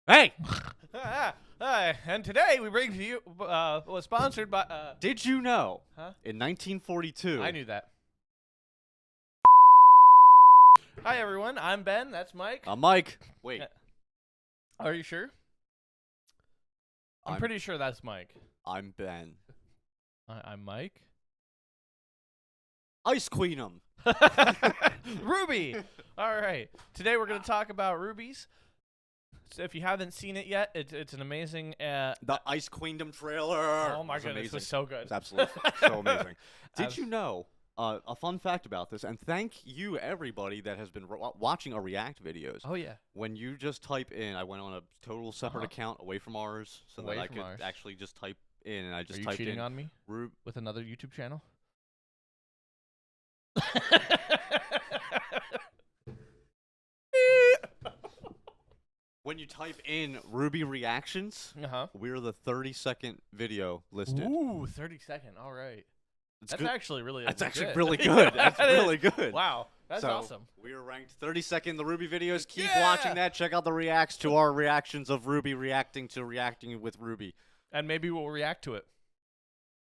Hey! And today we bring to you, was sponsored by, Did you know, Huh? in 1942... I knew that. Hi everyone, I'm Ben, that's Mike. Mike. Wait. Are you sure? I'm pretty sure that's Mike. I'm Ben. I'm Mike. Icequeendom. Ruby! Alright, today we're going to talk about rubies. So if you haven't seen it yet, it's an amazing... The Icequeendom trailer. Oh my goodness, it was so good. It's absolutely so amazing. Did you know, a fun fact about this, and thank you everybody that has been watching our React videos. Oh yeah. When you just type in, I went on a total separate account away from ours, so that I could actually just type in, and I just typed in... Are you cheating on me with another YouTube channel? When you type in Ruby reactions, we're the 30-second video listed. Ooh, 30-second. All right. That's good. Actually really That's actually really good. That's really good. Wow. That's awesome. We are ranked 32nd in the Ruby videos. Keep watching that. Check out the reacts to our reactions of Ruby reacting to reacting with Ruby. And maybe we'll react to it.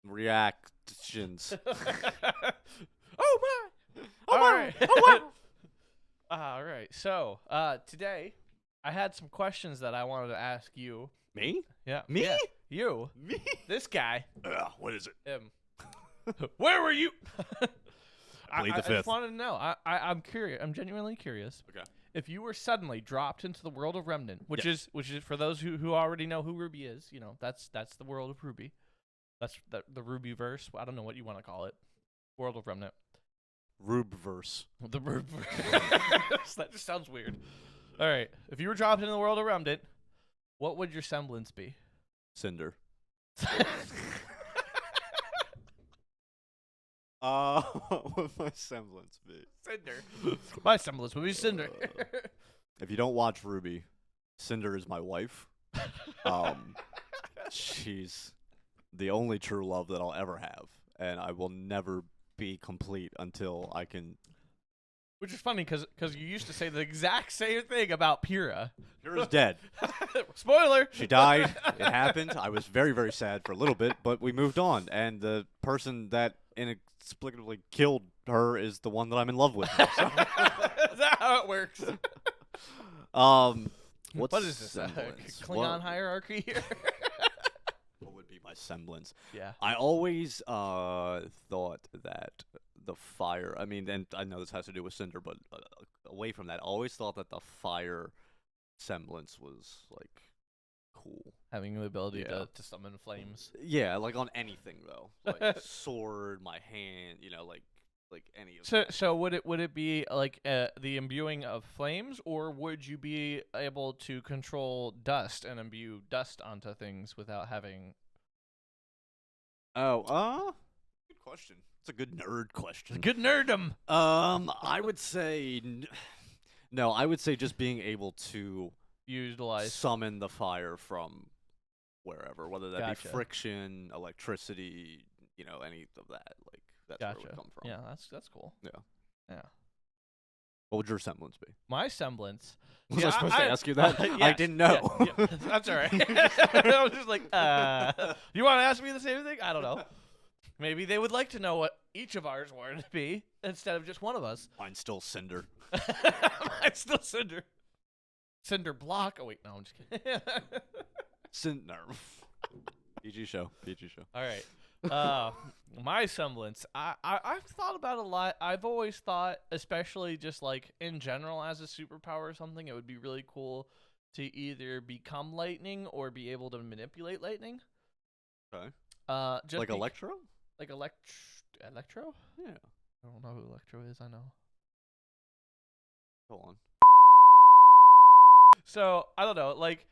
Reactions. Oh my! Oh my! Oh wow! All right. So, today I had some questions that I wanted to ask you. Me? Yeah. Me? Yeah. You. Me? This guy. What is it? Him. Where were you? Plead the fifth. I just wanted to know. I'm curious. I'm genuinely curious. Okay. If you were suddenly dropped into the world of Remnant, which is for those who already know who Ruby is, you know, that's the world of Ruby. That's the Rubyverse. I don't know what you want to call it. World of Remnant. Rubeverse. The Rubeverse. That just sounds weird. All right. If you were dropped into the world of Remnant, what would your semblance be? Cinder. What would my semblance be? Cinder. My semblance would be Cinder. If you don't watch Ruby, Cinder is my wife. She's the only true love that I'll ever have, and I will never be complete until I can. Which is funny because you used to say the exact same thing about Pyrrha. Pyrrha's dead. Spoiler. She died. It happened. I was very, very sad for a little bit, but we moved on. And the person that inexplicably killed her is the one that I'm in love with. So. Is that how it works? What is this? Klingon hierarchy here? What would be my semblance? Yeah. I always thought that the fire, I mean, and I know this has to do with Cinder, but away from that, I always thought that the fire semblance was, like, cool. Having the ability to summon flames. Yeah, like on anything, though. Like sword, my hand, you know, like any of that. So would it be, like, the imbuing of flames, or would you be able to control dust and imbue dust onto things without having... Oh, good question. It's a good nerd question. Good nerddom. I would say no. I would say just being able to summon the fire from wherever, whether that be friction, electricity, you know, any of that. Like that's where it would come from. Yeah, that's cool. Yeah. What would your semblance be? My semblance. Was I supposed to ask you that? Yes, I didn't know. Yeah, that's all right. I was just like, you want to ask me the same thing? I don't know. Maybe they would like to know what each of ours wanted to be instead of just one of us. Mine's still Cinder. Mine's still Cinder. Cinder block. Oh, wait. No, I'm just kidding. Cinder. PG show. All right. My semblance. I've thought about it a lot. I've always thought, especially just like in general as a superpower or something, it would be really cool to either become lightning or be able to manipulate lightning. Okay. Just like Electro? Like Electro? Yeah. I don't know who Electro is. I know. Go on. So, I don't know. Like,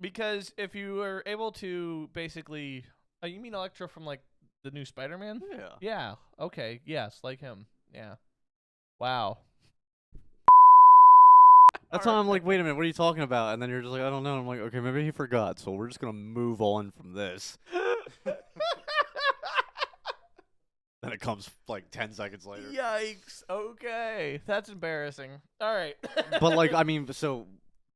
because if you were able to basically... you mean Electro from, like, the new SpiderMan? Yeah. Yeah. Okay. Yes, like him. Yeah. Wow. That's why I'm like, wait a minute, what are you talking about? And then you're just like, I don't know. I'm like, okay, maybe he forgot, so we're just going to move on from this. Then it comes like 10 seconds later. Yikes. Okay. That's embarrassing. All right. But like, I mean, so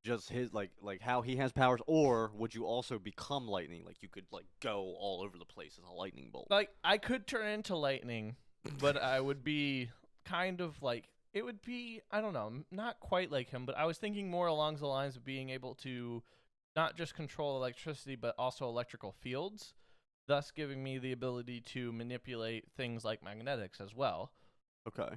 just his like how he has powers, or would you also become lightning? Like you could like go all over the place as a lightning bolt. Like I could turn into lightning, but I would be kind of like it would be I don't know, not quite like him, but I was thinking more along the lines of being able to not just control electricity but also electrical fields, thus giving me the ability to manipulate things like magnetics as well. Okay.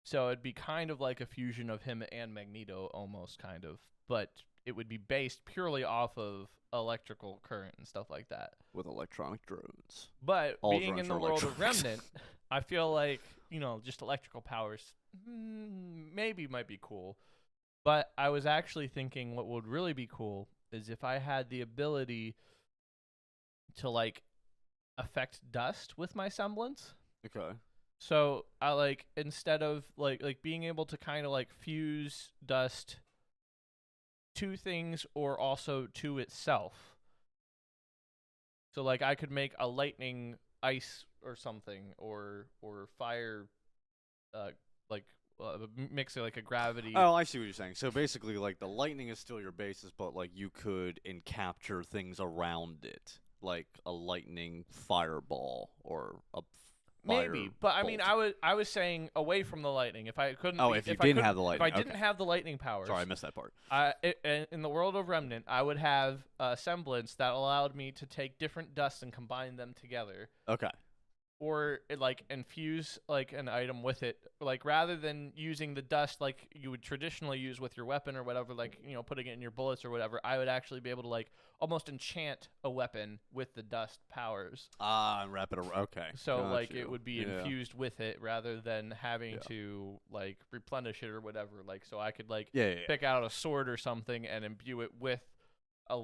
So it'd be kind of like a fusion of him and Magneto almost kind of, but it would be based purely off of electrical current and stuff like that. With electronic drones. But All being in drones the are world of electronic. Remnant, I feel like, just electrical powers maybe might be cool. But I was actually thinking what would really be cool is if I had the ability to, like, affect dust with my semblance. Okay. So I like instead of like being able to kind of like fuse dust to things or also to itself. So like I could make a lightning ice or something or fire mix it like a gravity. Oh, I see what you're saying. So basically like the lightning is still your basis, but like you could capture things around it, like a lightning fireball or a Maybe, but I mean, bolt. I was saying away from the lightning. If I couldn't, Oh, if you didn't have the lightning, if I didn't have the lightning powers, sorry, I missed that part. In the world of Remnant, I would have a semblance that allowed me to take different dusts and combine them together. Okay. Or like infuse like an item with it, like rather than using the dust like you would traditionally use with your weapon or whatever, like putting it in your bullets or whatever. I would actually be able to like almost enchant a weapon with the dust powers. And wrap it around. Okay. So like it would be infused with it rather than having to like replenish it or whatever. Like so I could like pick out a sword or something and imbue it with a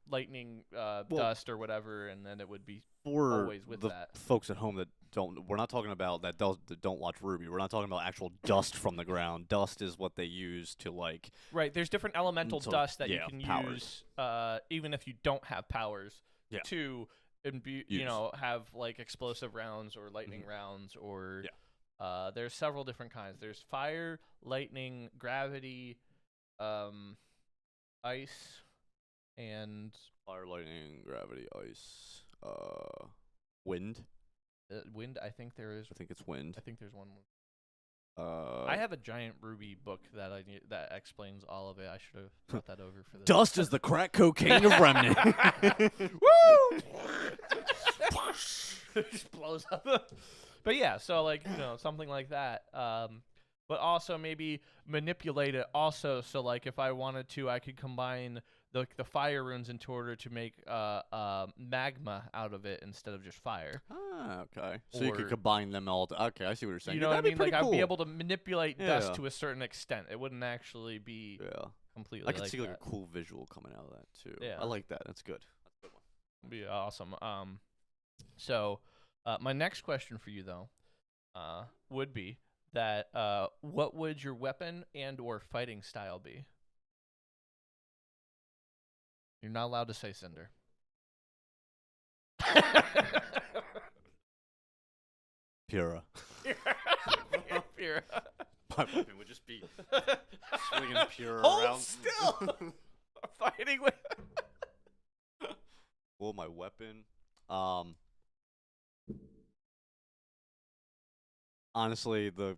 lightning dust or whatever, and then it would be always with the that. Folks at home that we're not talking about that don't watch RWBY. We're not talking about actual dust from the ground. Dust is what they use to like. Right. There's different elemental dust that you can powers. use, even if you don't have powers, to imbue. Have like explosive rounds or lightning rounds or. Yeah. There's several different kinds. There's fire, lightning, gravity, ice. And fire, lightning, gravity, ice, wind. Wind. I think there is. I think it's wind. I think there's one more. I have a giant RWBY book that explains all of it. I should have brought that over for this. Dust is the crack cocaine of Remnant. Woo! It just blows up. But yeah, so like something like that. But also maybe manipulate it also. So like if I wanted to, I could combine the fire runes in order to make magma out of it instead of just fire. Ah, okay. So you could combine them all. Okay, I see what you're saying. You know what I mean? Like cool. I'd be able to manipulate dust to a certain extent. It wouldn't actually be completely. I could like see that. like a cool visual coming out of that too. Yeah, I like that. That's good. That's a good one. It'd be awesome. So my next question for you though, would be that what would your weapon and or fighting style be? You're not allowed to say Cinder. Pura. Pura. My weapon would just be swinging Pura Hold around. still. Fighting with. Well, my weapon. Honestly, the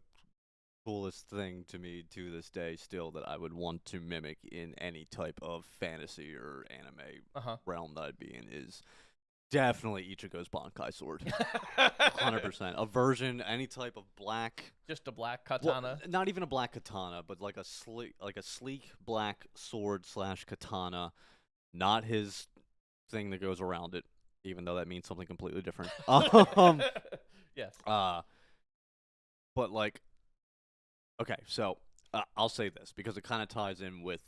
coolest thing to me to this day still that I would want to mimic in any type of fantasy or anime realm that I'd be in is definitely Ichigo's Bankai sword. 100%. A version, any type of black. Just a black katana? Well, not even a black katana, but like a sleek black sword / katana. Not his thing that goes around it, even though that means something completely different. Yes. But like, okay, so I'll say this because it kind of ties in with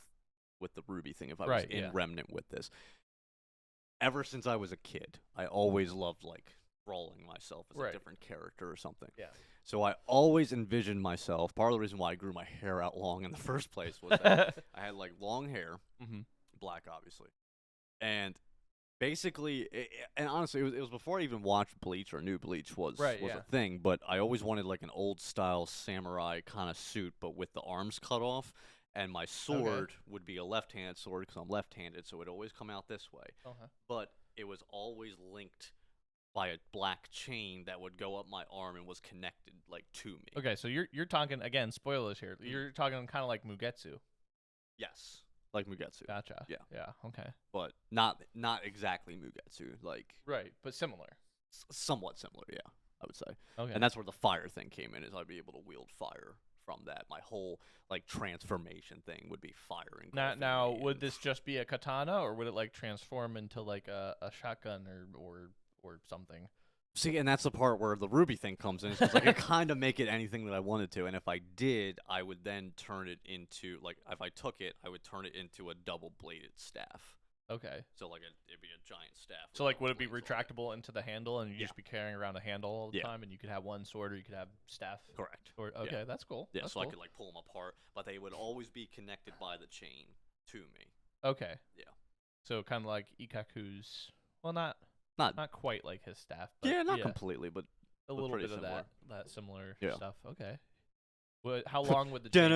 the RWBY thing. If I was in Remnant with this, ever since I was a kid, I always loved like rolling myself as a different character or something. Yeah. So I always envisioned myself. Part of the reason why I grew my hair out long in the first place was that I had like long hair, black obviously, and basically, and honestly, it was before I even watched Bleach or knew Bleach was a thing. But I always wanted like an old style samurai kind of suit, but with the arms cut off and my sword would be a left-handed sword because I'm left-handed, so it would always come out this way. But it was always linked by a black chain that would go up my arm and was connected like to me. Okay, so you're talking again, spoilers here. You're talking kind of like Mugetsu. Yes, like Mugetsu. Gotcha. Yeah. Yeah. Okay. But not exactly Mugetsu. Like right, but similar. Somewhat similar. Yeah, I would say. Okay. And that's where the fire thing came in. Is I'd be able to wield fire from that. My whole like transformation thing would be firing. Now, would this just be a katana, or would it like transform into like a shotgun or something? See, and that's the part where the ruby thing comes in. Because I could kind of make it anything that I wanted to, and if I did, I would then turn it into like if I took it, I would turn it into a double-bladed staff. Okay. So like it'd be a giant staff. So like, would it be retractable into the handle, and you just be carrying around a handle all the time, and you could have one sword, or you could have staff? Correct. Or okay, that's cool. Yeah, that's so cool. I could like pull them apart, but they would always be connected by the chain to me. Okay. Yeah. So kind of like Ikaku's. Well, not quite like his staff. But yeah, not completely, but a little bit similar. of that similar Yeah. stuff. Okay. How long would the chain...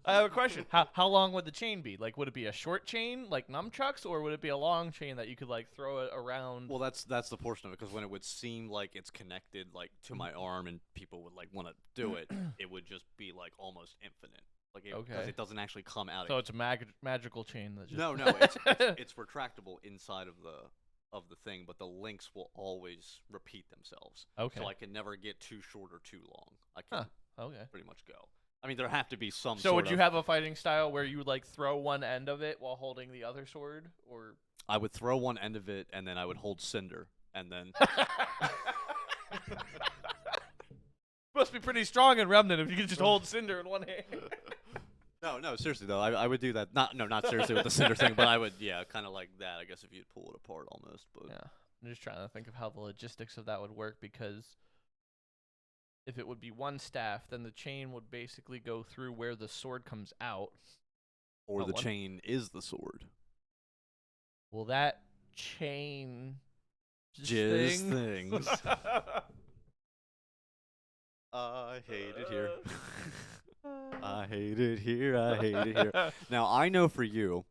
I have a question. How long would the chain be? Like, would it be a short chain, like nunchucks, or would it be a long chain that you could like throw it around? Well, that's the portion of it, because when it would seem like it's connected like to my arm and people would like want to do it, it would just be like almost infinite. Like because it doesn't actually come out. So it's a magical chain that just... No, it's retractable inside of the thing, but the links will always repeat themselves. Okay. So I can never get too short or too long. I can pretty much go. I mean, there have to be some. So would you have a fighting style where you would like throw one end of it while holding the other sword, or? I would throw one end of it, and then I would hold cinder, and then. Must be pretty strong in Remnant if you could just hold cinder in one hand. No, seriously though, I would do that. Not seriously with the cinder thing, but I would, kind of like that. I guess if you'd pull it apart almost, but. Yeah, I'm just trying to think of how the logistics of that would work, because if it would be one staff, then the chain would basically go through where the sword comes out. Or the chain is the sword. Well, that chain jizz things. I hate it here. I hate it here. I hate it here. Now, I know for you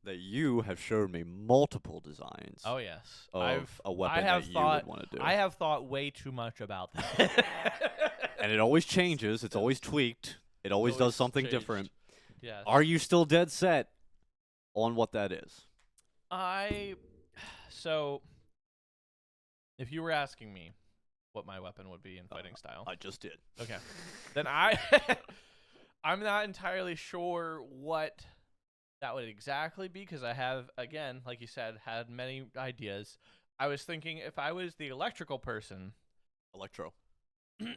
that you have showed me multiple designs. Oh, yes. Of a weapon that you would want to do. I have thought way too much about that. And it always changes. It's always tweaked. It always does something different. Yes. Are you still dead set on what that is? So, if you were asking me what my weapon would be in fighting style. I just did. Okay. Then I'm not entirely sure what that would exactly be, because I have, again, like you said, had many ideas. I was thinking if I was the electrical person. Electro.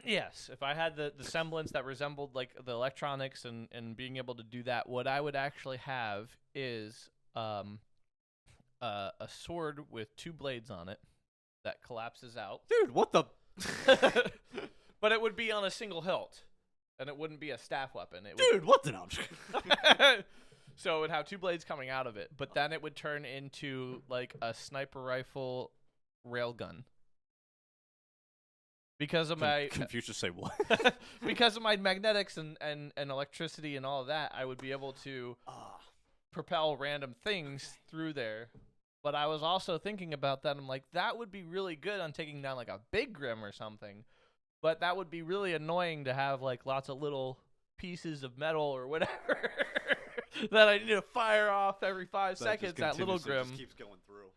Yes, if I had the semblance that resembled like the electronics and being able to do that, what I would actually have is a sword with two blades on it that collapses out. Dude, what the? But it would be on a single hilt, and it wouldn't be a staff weapon. Dude, what the? No, so it would have two blades coming out of it, but then it would turn into like a sniper rifle railgun. Because of my Confucius say what? Because of my magnetics and electricity and all of that, I would be able to propel random things through there. But I was also thinking about that. I'm like, that would be really good on taking down like a big Grim or something. But that would be really annoying to have like lots of little pieces of metal or whatever that I need to fire off every 5 seconds. That little Grim just keeps going through.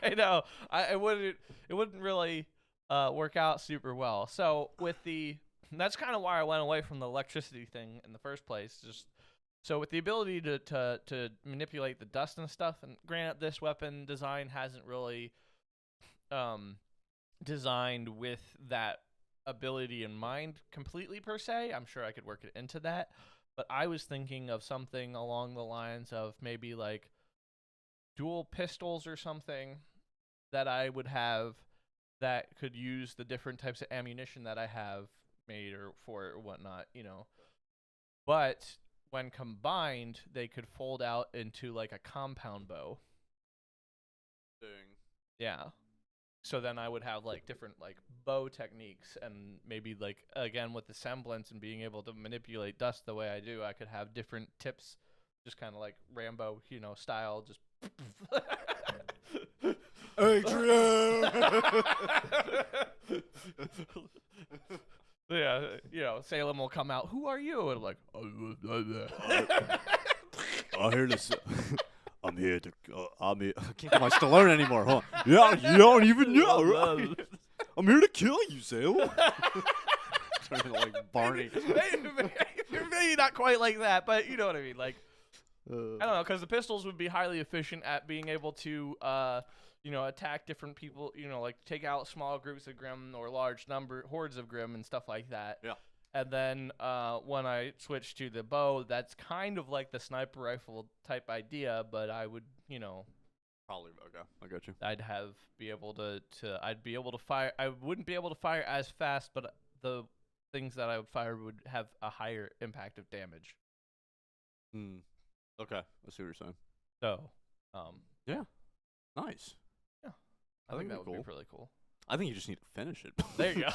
I know. It wouldn't really work out super well. So that's kind of why I went away from the electricity thing in the first place. Just so with the ability to manipulate the dust and stuff, and granted, this weapon design hasn't really designed with that ability in mind completely per se. I'm sure I could work it into that, but I was thinking of something along the lines of maybe like dual pistols or something that I would have that could use the different types of ammunition that I have made or whatnot, But when combined, they could fold out into like a compound bow. Dang. Yeah. So then I would have like different like bow techniques, and maybe like again with the semblance and being able to manipulate dust the way I do, I could have different tips, just kind of like Rambo, style, just. Adrian. Yeah, Salem will come out. Who are you? And I'm like, I'm here to. I'm here to. I can't do my Stallone anymore, huh? Yeah, you don't even know, right? I'm here to kill you, Salem. Turning like Barney. Maybe not quite like that, but you know what I mean. Like, I don't know, because the pistols would be highly efficient at being able to, attack different people. Like take out small groups of Grim or large hordes of Grim and stuff like that. Yeah. And then when I switch to the bow, that's kind of like the sniper rifle type idea, but I would, Probably, okay, I got you. I'd be able to fire. I wouldn't be able to fire as fast, but the things that I would fire would have a higher impact of damage. Okay, I see what you're saying. So, yeah, nice. Yeah, I think that would be really cool. I think you just need to finish it. There you go.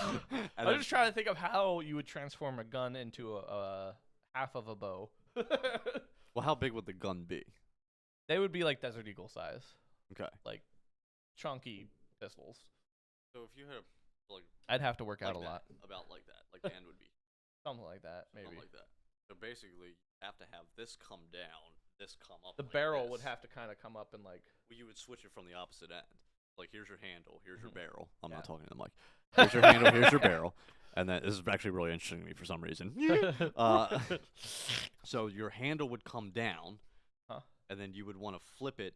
I'm just trying to think of how you would transform a gun into a half of a bow. Well, how big would the gun be? They would be like Desert Eagle size. Okay. Like chunky pistols. So if you have like, I'd have to work out a that, lot. About like that. Like the end would be something like that, maybe. Something like that. So basically, you have to have this come down, this come up. The like barrel this. Would have to kind of come up and like. Well, you would switch it from the opposite end. Like, here's your handle, here's your barrel. I'm not talking to the mic. Here's your handle, here's your barrel. And then this is actually really interesting to me for some reason. So your handle would come down, and then you would want to flip it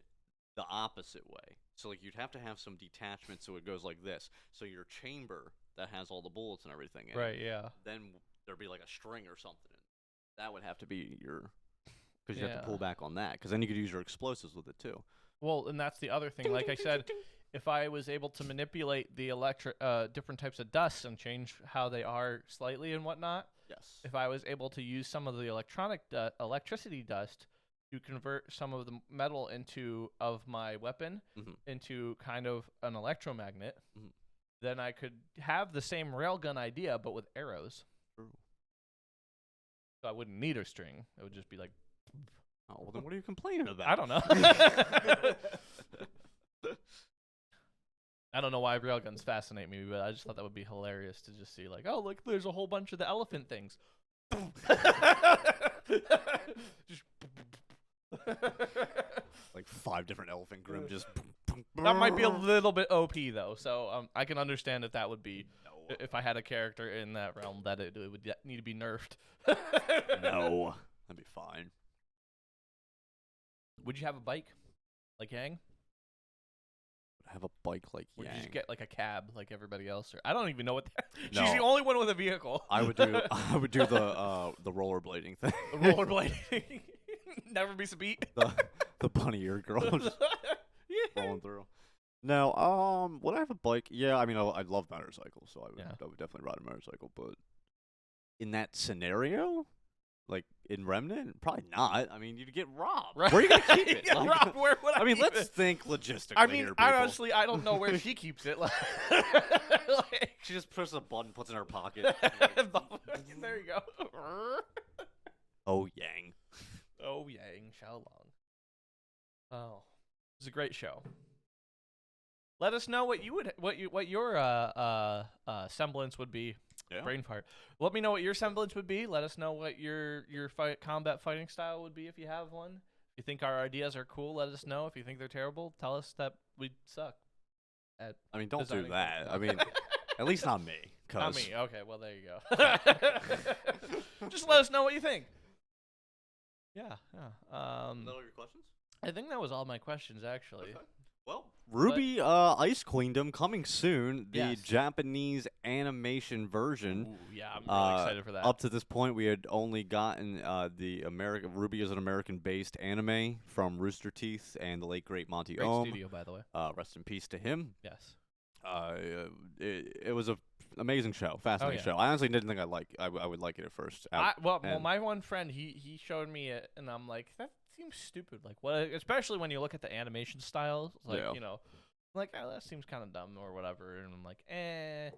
the opposite way. So like you'd have to have some detachment so it goes like this. So your chamber that has all the bullets and everything in right, it, yeah. Then there'd be like a string or something. That would have to be your, because you have to pull back on that. Because then you could use your explosives with it too. Well, and that's the other thing. Like I said, if I was able to manipulate the different types of dust and change how they are slightly and whatnot, yes. If I was able to use some of the electricity dust to convert some of the metal of my weapon into kind of an electromagnet, then I could have the same railgun idea but with arrows. True. So I wouldn't need a string. It would just be like. Oh, well, then what are you complaining about? I don't know. I don't know why railguns fascinate me, but I just thought that would be hilarious to just see, like, oh, look, there's a whole bunch of the elephant things. Just like 5 different elephant Grim just. That might be a little bit OP though, so I can understand if that would be if I had a character in that realm that it would need to be nerfed. No, that'd be fine. Would you have a bike like Yang? Have a bike like Or Yang? Would you just get like a cab like everybody else? Or I don't even know what. No. She's the only one with a vehicle. I would do the rollerblading thing. The rollerblading. Never miss a beat. The bunny ear girl just rolling through. No, would I have a bike? Yeah, I mean, I love motorcycles, so I would definitely ride a motorcycle. But in that scenario, like in Remnant, probably not. I mean, you'd get robbed. Right. Where are you gonna keep it? Like, robbed, where would I mean, keep let's it? think logistically. I mean, here, honestly, I don't know where she keeps it. Like, she just pushes a button, puts it in her pocket. There you go. Oh, Yang. Oh, Yang Xiaolong. Oh, it's a great show. Let us know what your semblance would be. Yeah. Brain fart. Let me know what your semblance would be. Let us know what your combat fighting style would be if you have one. If you think our ideas are cool, let us know. If you think they're terrible, tell us that we suck. I mean, don't do that. I mean, at least not me. Not me. Okay, well, there you go. Just let us know what you think. Yeah. Is that all your questions? I think that was all my questions, actually. Okay. Well, RWBY Icequeendom coming soon. The Japanese animation version. Ooh, yeah, I'm really excited for that. Up to this point, we had only gotten the American. RWBY is an American-based anime from Rooster Teeth and the late great Monty. Great studio, by the way. Rest in peace to him. Yes. It was an amazing show, fascinating show. I honestly didn't think I would like it at first. Well, my one friend he showed me it, and I'm like, that seems stupid. Like, what? Especially when you look at the animation styles, like like, oh, that seems kind of dumb or whatever. And I'm like, eh.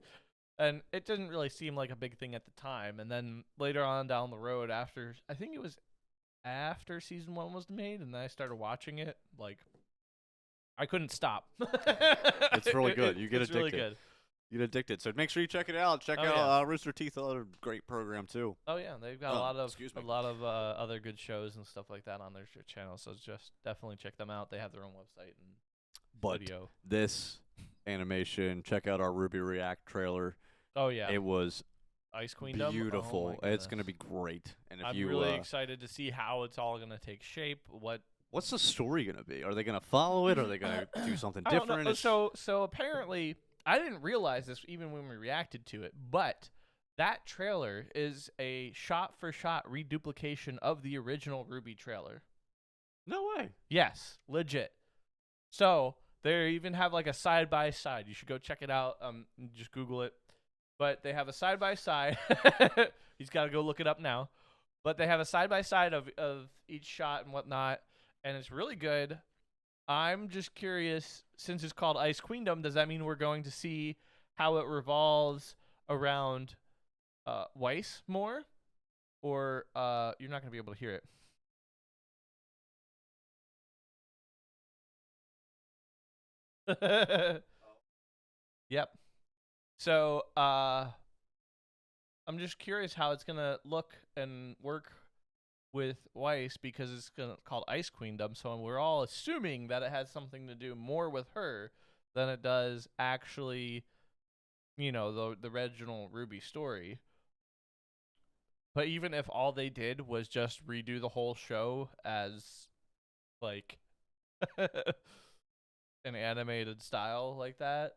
And it didn't really seem like a big thing at the time. And then later on down the road, after I think it was after season 1 was made, and then I started watching it, like, I couldn't stop. It's really good. You get it's addicted. Really good. You get addicted. So make sure you check it out. Check out Rooster Teeth, another great program too. Oh yeah, they've got a lot of other good shows and stuff like that on their channel. So just definitely check them out. They have their own website and video. This animation, check out our Ruby React trailer. Oh yeah, it was Icequeendom. Beautiful. Oh, it's gonna be great. And if I'm really excited to see how it's all gonna take shape. What's the story gonna be? Are they gonna follow it? Are they gonna do something different? So apparently, I didn't realize this even when we reacted to it, but that trailer is a shot-for-shot reduplication of the original Ruby trailer. No way. Yes, legit. So they even have like a side-by-side. You should go check it out. Just Google it. But they have a side-by-side. He's got to go look it up now. But they have a side-by-side of each shot and whatnot, and it's really good. I'm just curious, since it's called Icequeendom, does that mean we're going to see how it revolves around Weiss more? Or you're not going to be able to hear it. Yep. So I'm just curious how it's going to look and work with Weiss, because it's called Icequeendom, so we're all assuming that it has something to do more with her than it does actually, you know, the original Ruby story. But even if all they did was just redo the whole show as, like, an animated style like that,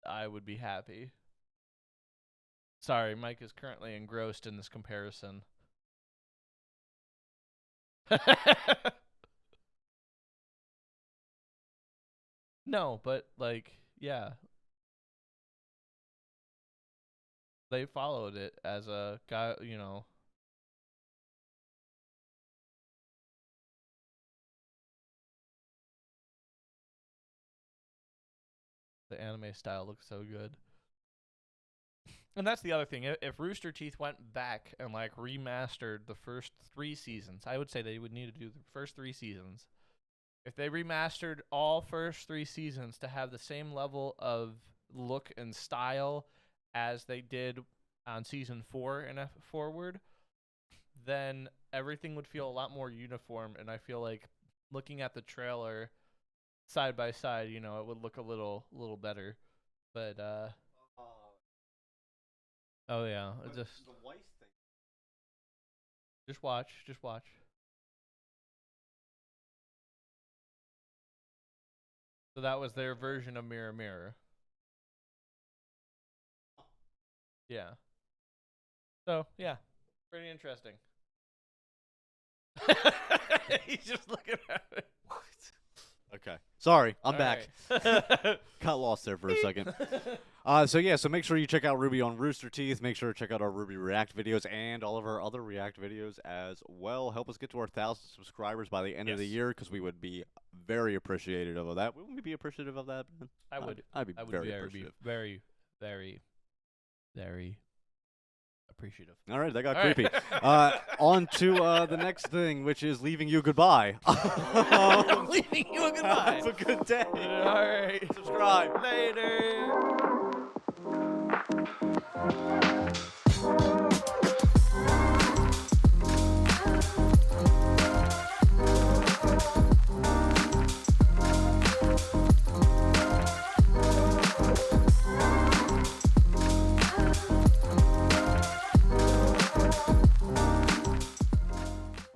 I would be happy. Sorry, Mike is currently engrossed in this comparison. No, but like, yeah, they followed it as a guy, you know. The anime style looks so good. And that's the other thing. If Rooster Teeth went back and like remastered the first 3 seasons, I would say they would need to do the first 3 seasons. If they remastered all first 3 seasons to have the same level of look and style as they did on season 4 and forward, then everything would feel a lot more uniform. And I feel like looking at the trailer side by side, you know, it would look a little better. But oh yeah, just the Weiss thing. Just watch. So that was their version of Mirror Mirror. Yeah. So yeah, pretty interesting. He's just looking at it. What? Okay. Sorry, I'm All back. Right. Got lost there for a second. So make sure you check out Ruby on Rooster Teeth. Make sure to check out our Ruby React videos and all of our other React videos as well. Help us get to our 1,000 subscribers by the end of the year, because we would be very appreciative of that. Wouldn't we be appreciative of that? I would. I'd be very appreciative. Very, very, very appreciative. All right, that got creepy. On to the next thing, which is leaving you goodbye. Leaving you a goodbye. Have a good day. All right. Subscribe. Later.